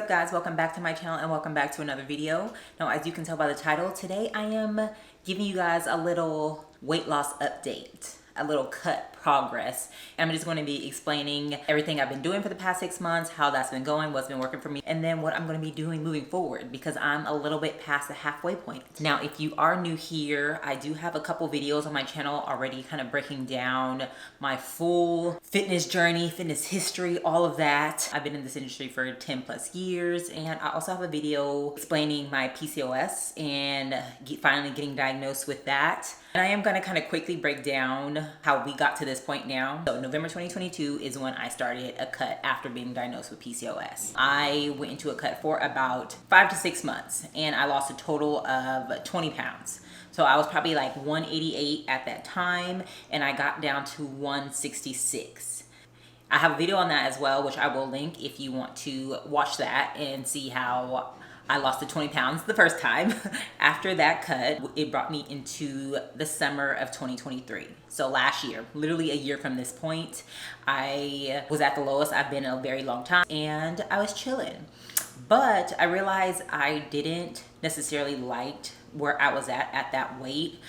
guys, welcome back to my channel and welcome back to another video. Now, as you can tell by the title, today I am giving you guys a little weight loss update, a little cut progress. And I'm just going to be explaining everything I've been doing for the past 6 months, how that's been going, what's been working for me, and then what I'm going to be doing moving forward because I'm a little bit past the halfway point. Now, if you are new here, I do have a couple videos on my channel already kind of breaking down my full fitness journey, fitness history, all of that. I've been in this industry for 10 plus years, and I also have a video explaining my PCOS and finally getting diagnosed with that. And I am going to kind of quickly break down how we got to this point now. So November 2022 is when I started a cut after being diagnosed with PCOS. I went into a cut for about 5 to 6 months and I lost a total of 20 pounds. So I was probably like 188 at that time and I got down to 166. I have a video on that as well, which I will link if you want to watch that and see how I lost the 20 pounds the first time. After that cut, it brought me into the summer of 2023. So last year, literally a year from this point, I was at the lowest I've been in a very long time and I was chilling. But I realized I didn't necessarily like where I was at that weight.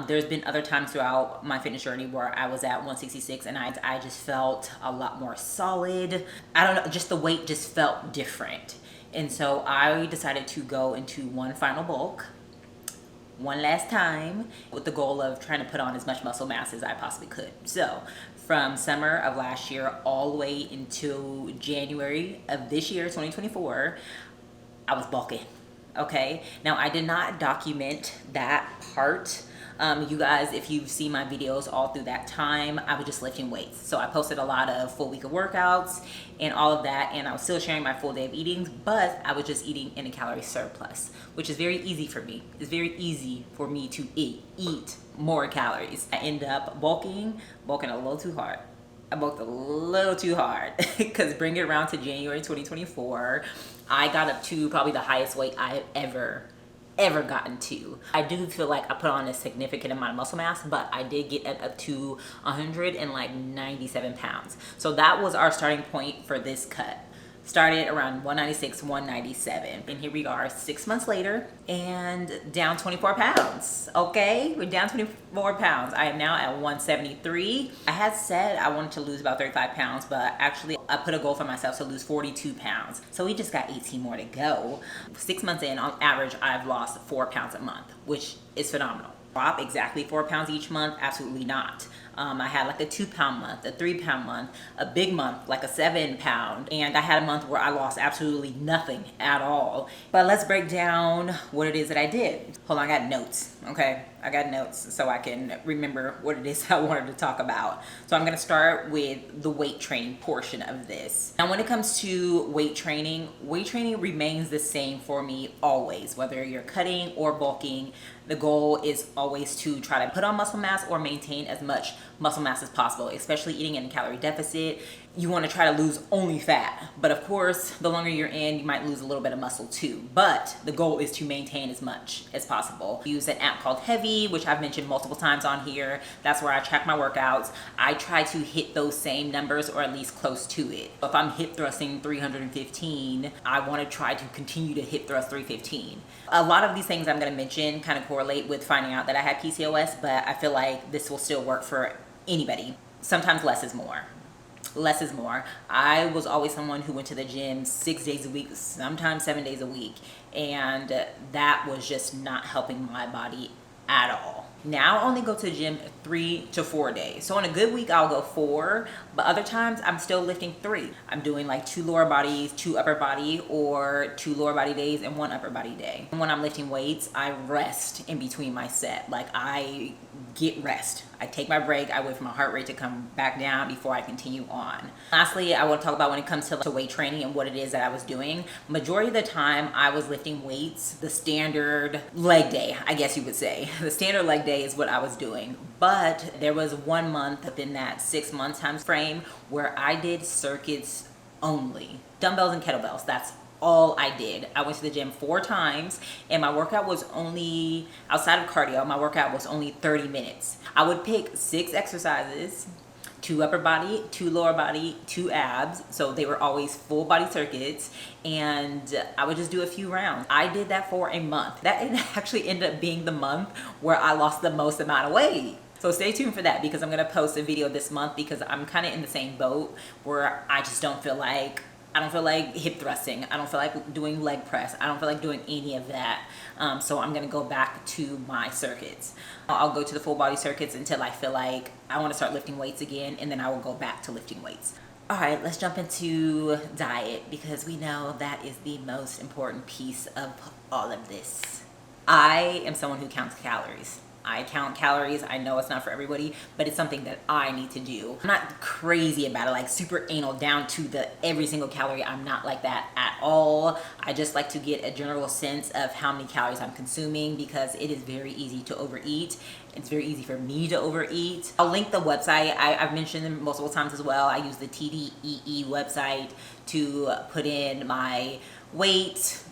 There's been other times throughout my fitness journey where I was at 166 and I just felt a lot more solid. I don't know, just the weight just felt different. And so I decided to go into one final bulk, one last time, with the goal of trying to put on as much muscle mass as I possibly could. So from summer of last year all the way into January of this year, 2024, I was bulking. Okay, now I did not document that part. You guys, if you've seen my videos all through that time, I was just lifting weights. So I posted a lot of full week of workouts and all of that, and I was still sharing my full day of eating, but I was just eating in a calorie surplus, which is very easy for me. It's very easy for me to eat more calories. I end up bulking a little too hard. I bulked a little too hard because bring it around to January 2024, I got up to probably the highest weight I have ever gotten to. I do feel like I put on a significant amount of muscle mass, but I did get up to 197 pounds. So that was our starting point for this cut. Started around 196, 197. And here we are 6 months later and down 24 pounds. Okay, we're down 24 pounds. I am now at 173. I had said I wanted to lose about 35 pounds, but actually I put a goal for myself to lose 42 pounds. So we just got 18 more to go. 6 months in, on average, I've lost 4 pounds a month, which is phenomenal. Drop exactly 4 pounds each month? Absolutely not. I had like a 2 pound month, a 3 pound month, a big month, like a 7 pound. And I had a month where I lost absolutely nothing at all. But let's break down what it is that I did. Hold on, I got notes, okay? I got notes so I can remember what it is I wanted to talk about. So I'm gonna start with the weight training portion of this. Now, when it comes to weight training remains the same for me always, whether you're cutting or bulking. The goal is always to try to put on muscle mass or maintain as much muscle mass as possible, especially eating in a calorie deficit. You want to try to lose only fat, but of course, the longer you're in, you might lose a little bit of muscle too. But the goal is to maintain as much as possible. I use an app called Heavy, which I've mentioned multiple times on here. That's where I track my workouts. I try to hit those same numbers or at least close to it. If I'm hip thrusting 315, I want to try to continue to hip thrust 315. A lot of these things I'm going to mention kind of correlate with finding out that I had PCOS, but I feel like this will still work for anybody. Sometimes less is more. Less is more. I was always someone who went to the gym 6 days a week, sometimes 7 days a week, and that was just not helping my body at all. Now I only go to the gym 3 to 4 days. So on a good week, I'll go 4, but other times I'm still lifting 3. I'm doing like 2 lower bodies, 2 upper body, or 2 lower body days and 1 upper body day. And when I'm lifting weights, I rest in between my set. Like I get rest. I take my break. I wait for my heart rate to come back down before I continue on. Lastly, I want to talk about when it comes to weight training and what it is that I was doing. Majority of the time, I was lifting weights the standard leg day, I guess you would say. The standard leg day is what I was doing. But there was 1 month within that 6 month time frame where I did circuits only. Dumbbells and kettlebells, that's all I did. I went to the gym 4 times and my workout was only, outside of cardio, my workout was only 30 minutes. I would pick 6 exercises 2 upper body, 2 lower body, 2 abs. So they were always full body circuits, and I would just do a few rounds. I did that for a month. That actually ended up being the month where I lost the most amount of weight. So stay tuned for that, because I'm gonna post a video this month, because I'm kind of in the same boat where I just don't feel like, I don't feel like hip thrusting. I don't feel like doing leg press. I don't feel like doing any of that. So I'm gonna go back to my circuits. I'll go to the full body circuits until I feel like I wanna start lifting weights again, and then I will go back to lifting weights. All right, let's jump into diet, because we know that is the most important piece of all of this. I am someone who counts calories. I count calories. I know it's not for everybody, but it's something that I need to do. I'm not crazy about it, like super anal down to the every single calorie. I'm not like that at all. I just like to get a general sense of how many calories I'm consuming, because it is very easy to overeat. It's very easy for me to overeat. I'll link the website. I've mentioned them multiple times as well. I use the TDEE website to put in my weight,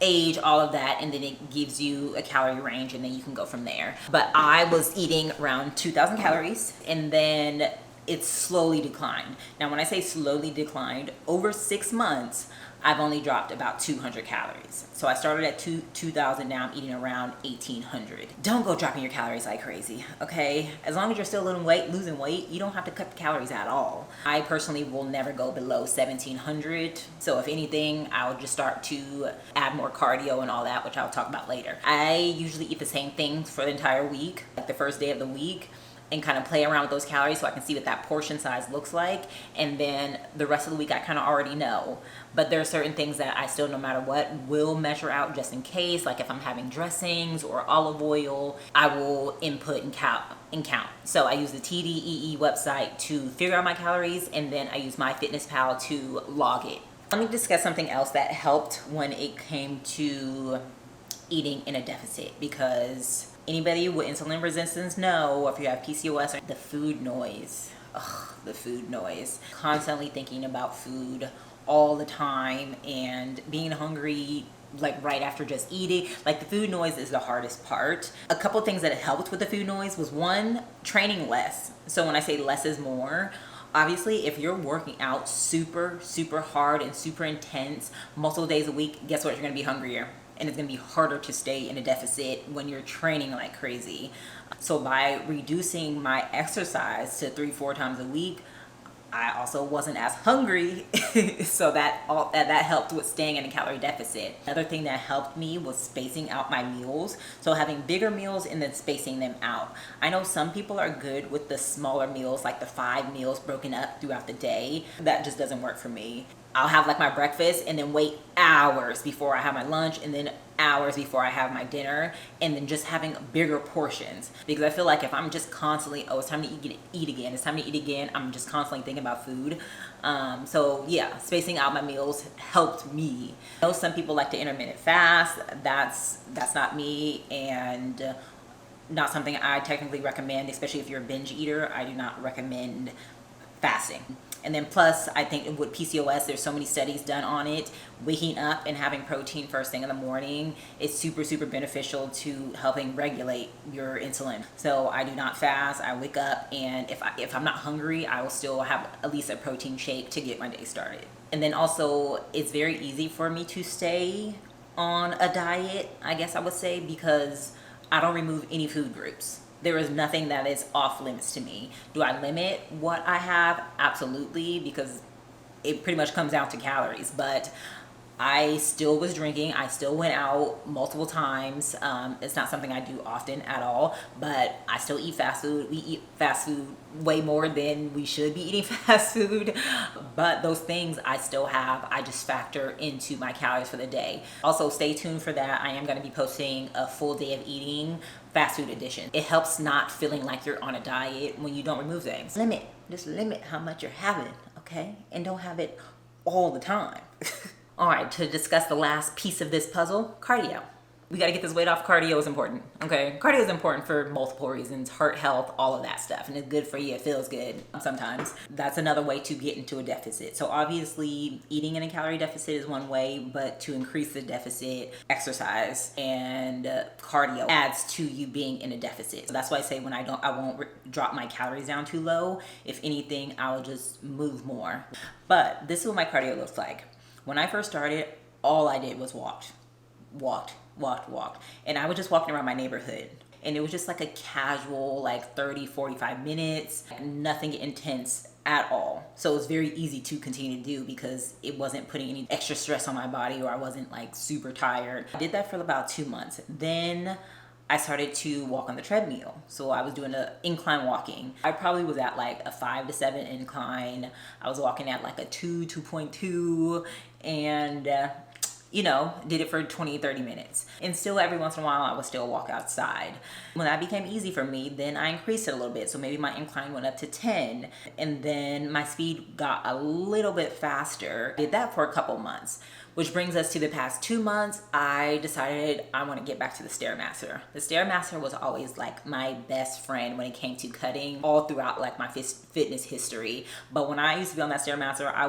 age, all of that, and then it gives you a calorie range, and then you can go from there. But I was eating around 2,000 calories, and then it slowly declined. Now when I say slowly declined, over 6 months I've only dropped about 200 calories. So I started at 2,000, now I'm eating around 1,800. Don't go dropping your calories like crazy, okay? As long as you're still losing weight, you don't have to cut the calories at all. I personally will never go below 1,700. So if anything, I'll just start to add more cardio and all that, which I'll talk about later. I usually eat the same things for the entire week, like the first day of the week, and kind of play around with those calories so I can see what that portion size looks like. And then the rest of the week I kind of already know. But there are certain things that I still, no matter what, will measure out just in case. Like if I'm having dressings or olive oil, I will input and count. So I use the TDEE website to figure out my calories, and then I use MyFitnessPal to log it. Let me discuss something else that helped when it came to eating in a deficit, because anybody with insulin resistance know, or if you have PCOS, the food noise. Ugh, the food noise. Constantly thinking about food all the time, and being hungry like right after just eating. Like the food noise is the hardest part. A couple things that helped with the food noise was, one, training less. So when I say less is more, obviously if you're working out super hard and super intense multiple days a week, guess what? You're gonna be hungrier. And it's gonna be harder to stay in a deficit when you're training like crazy. So by reducing my exercise to 3-4 times a week, I also wasn't as hungry. So that helped with staying in a calorie deficit. Another thing that helped me was spacing out my meals. So having bigger meals and then spacing them out. I know some people are good with the smaller meals, like the 5 meals broken up throughout the day. That just doesn't work for me. I'll have like my breakfast and then wait hours before I have my lunch, and then hours before I have my dinner, and then just having bigger portions. Because I feel like if I'm just constantly, oh, it's time to eat again, it's time to eat again, I'm just constantly thinking about food. So yeah, spacing out my meals helped me. I know some people like to intermittent fast. That's not me, and not something I technically recommend, especially if you're a binge eater. I do not recommend fasting. And then plus, I think with PCOS, there's so many studies done on it. Waking up and having protein first thing in the morning is super beneficial to helping regulate your insulin. So I do not fast. I wake up, and if I'm not hungry, I will still have at least a protein shake to get my day started. And then also, it's very easy for me to stay on a diet, I guess I would say, because I don't remove any food groups. There is nothing that is off limits to me. Do I limit what I have? Absolutely, because it pretty much comes down to calories. But I still was drinking. I still went out multiple times. It's not something I do often at all, but I still eat fast food. We eat fast food way more than we should be eating fast food. But those things I still have. I just factor into my calories for the day. Also, stay tuned for that. I am going to be posting a full day of eating fast food edition. It helps not feeling like you're on a diet when you don't remove things. Just limit how much you're having, okay? And don't have it all the time. All right, to discuss the last piece of this puzzle, cardio. We gotta get this weight off. Cardio is important, okay? Cardio is important for multiple reasons, heart health, all of that stuff. And it's good for you, it feels good sometimes. That's another way to get into a deficit. So obviously eating in a calorie deficit is one way, but to increase the deficit, exercise and cardio adds to you being in a deficit. So that's why I say when I won't drop my calories down too low. If anything, I will just move more. But this is what my cardio looks like. When I first started, all I did was walked. And I was just walking around my neighborhood. And it was just like a casual, like 30, 45 minutes, nothing intense at all. So it was very easy to continue to do because it wasn't putting any extra stress on my body, or I wasn't like super tired. I did that for about 2 months. Then I started to walk on the treadmill. So I was doing the incline walking. I probably was at like a 5 to 7 incline. I was walking at like a 2.2, and you know, did it for 20, 30 minutes. And still every once in a while, I would still walk outside. When that became easy for me, then I increased it a little bit. So maybe my incline went up to 10, and then my speed got a little bit faster. I did that for a couple months, which brings us to the past 2 months. I decided I want to get back to the Stairmaster. The Stairmaster was always like my best friend when it came to cutting all throughout like my fitness history. But when I used to be on that Stairmaster, I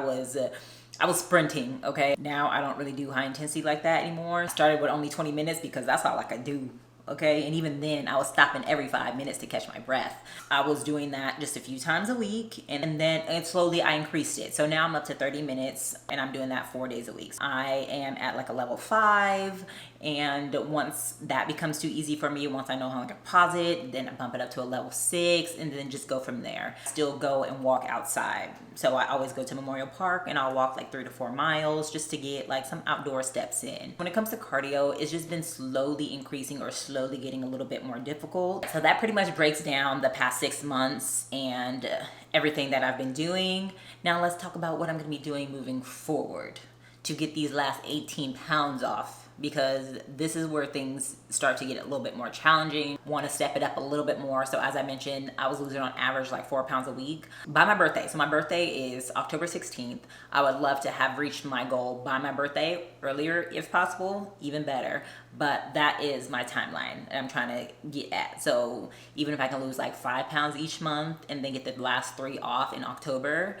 was sprinting, okay? Now I don't really do high intensity like that anymore. I started with only 20 minutes because that's all I could do, okay? And even then, I was stopping every 5 minutes to catch my breath. I was doing that just a few times a week, and then slowly I increased it. So now I'm up to 30 minutes, and I'm doing that 4 days a week. I am at like a level 5, and once that becomes too easy for me, once I know how to pause it, then I bump it up to a level 6, and then just go from there. Still go and walk outside. So I always go to Memorial Park, and I'll walk like 3 to 4 miles just to get like some outdoor steps in. When it comes to cardio, it's just been slowly increasing or slowly getting a little bit more difficult. So that pretty much breaks down the past 6 months and everything that I've been doing. Now let's talk about what I'm gonna be doing moving forward to get these last 18 pounds off, because this is where things start to get a little bit more challenging. Want to step it up a little bit more. So as I mentioned, I was losing on average like 4 pounds a week by my birthday. So my birthday is October 16th. I would love to have reached my goal by my birthday, earlier if possible, even better. But that is my timeline that I'm trying to get at. So even if I can lose like 5 pounds each month and then get the last 3 off in October,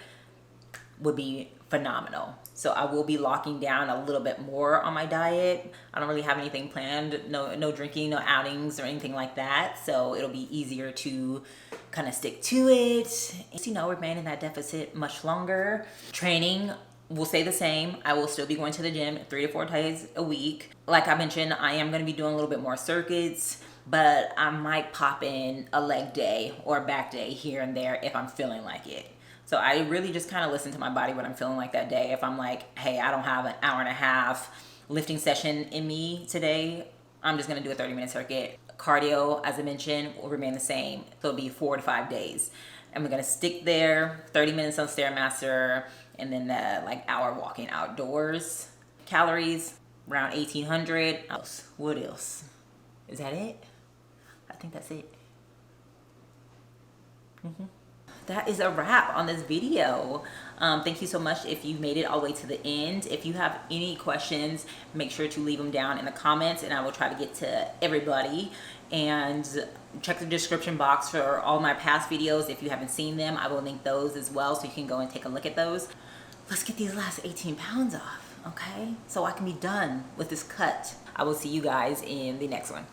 would be phenomenal. So I will be locking down a little bit more on my diet. I don't really have anything planned, no drinking, no outings or anything like that. So it'll be easier to kind of stick to it. You know, remain in that deficit much longer. Training will stay the same. I will still be going to the gym 3 to 4 days a week. Like I mentioned, I am going to be doing a little bit more circuits, but I might pop in a leg day or a back day here and there if I'm feeling like it. So I really just kind of listen to my body what I'm feeling like that day. If I'm like, hey, I don't have an hour and a half lifting session in me today, I'm just gonna do a 30-minute circuit. Cardio, as I mentioned, will remain the same. So it'll be 4 to 5 days. And we're gonna stick there, 30 minutes on Stairmaster, and then the like hour walking outdoors. Calories, around 1,800. What else? Is that it? I think that's it. That is a wrap on this video. Thank you so much if you made it all the way to the end. If you have any questions, make sure to leave them down in the comments, and I will try to get to everybody. And check the description box for all my past videos. If you haven't seen them, I will link those as well, so you can go and take a look at those. Let's get these last 18 pounds off, okay? So I can be done with this cut. I will see you guys in the next one.